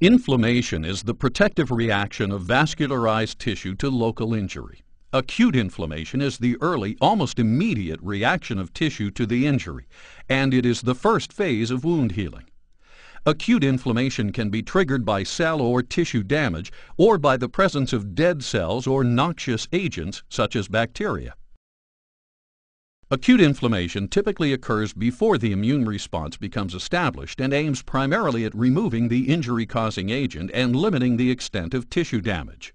Inflammation is the protective reaction of vascularized tissue to local injury. Acute inflammation is the early, almost immediate reaction of tissue to the injury, and it is the first phase of wound healing. Acute inflammation can be triggered by cell or tissue damage or by the presence of dead cells or noxious agents such as bacteria. Acute inflammation typically occurs before the immune response becomes established and aims primarily at removing the injury-causing agent and limiting the extent of tissue damage.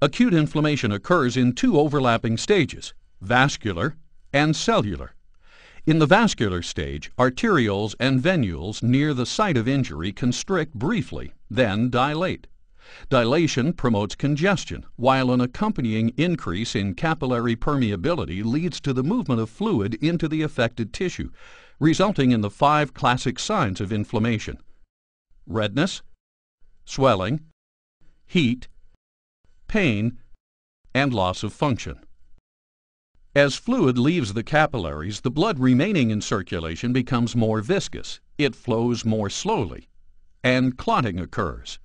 Acute inflammation occurs in two overlapping stages, vascular and cellular. In the vascular stage, arterioles and venules near the site of injury constrict briefly, then dilate. Dilation promotes congestion, while an accompanying increase in capillary permeability leads to the movement of fluid into the affected tissue, resulting in the 5 classic signs of inflammation: redness, swelling, heat, pain, and loss of function. As fluid leaves the capillaries, the blood remaining in circulation becomes more viscous, it flows more slowly, and clotting occurs.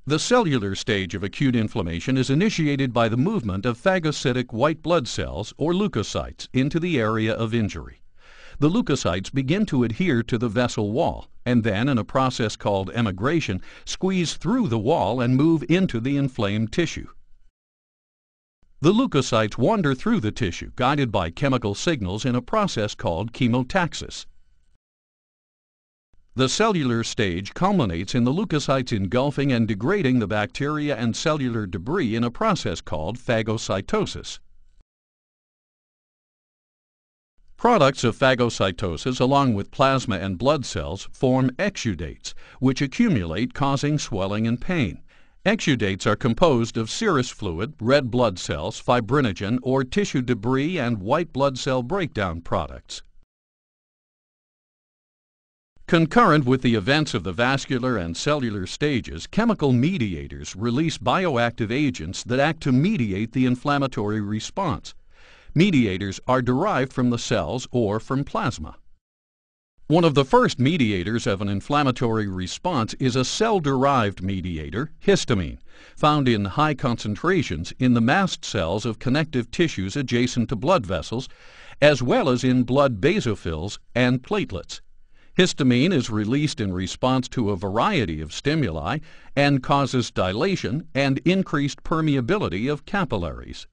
The cellular stage of acute inflammation is initiated by the movement of phagocytic white blood cells, or leukocytes, into the area of injury. The leukocytes begin to adhere to the vessel wall, and then, in a process called emigration, squeeze through the wall and move into the inflamed tissue. The leukocytes wander through the tissue, guided by chemical signals in a process called chemotaxis. The cellular stage culminates in the leukocytes engulfing and degrading the bacteria and cellular debris in a process called phagocytosis. Products of phagocytosis, along with plasma and blood cells, form exudates, which accumulate, causing swelling and pain. Exudates are composed of serous fluid, red blood cells, fibrinogen, or tissue debris, and white blood cell breakdown products. Concurrent with the events of the vascular and cellular stages, chemical mediators release bioactive agents that act to mediate the inflammatory response. Mediators are derived from the cells or from plasma. One of the first mediators of an inflammatory response is a cell-derived mediator, histamine, found in high concentrations in the mast cells of connective tissues adjacent to blood vessels, as well as in blood basophils and platelets. Histamine is released in response to a variety of stimuli and causes dilation and increased permeability of capillaries.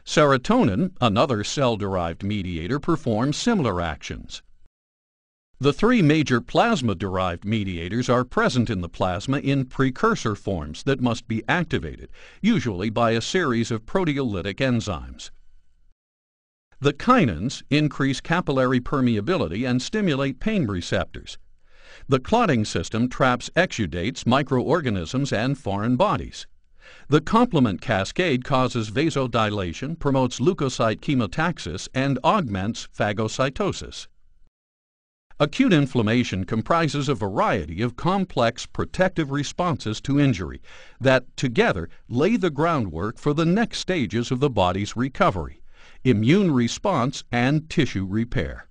Serotonin, another cell-derived mediator, performs similar actions. The 3 major plasma-derived mediators are present in the plasma in precursor forms that must be activated, usually by a series of proteolytic enzymes. The kinins increase capillary permeability and stimulate pain receptors. The clotting system traps exudates, microorganisms, and foreign bodies. The complement cascade causes vasodilation, promotes leukocyte chemotaxis, and augments phagocytosis. Acute inflammation comprises a variety of complex protective responses to injury that, together, lay the groundwork for the next stages of the body's recovery: immune response and tissue repair.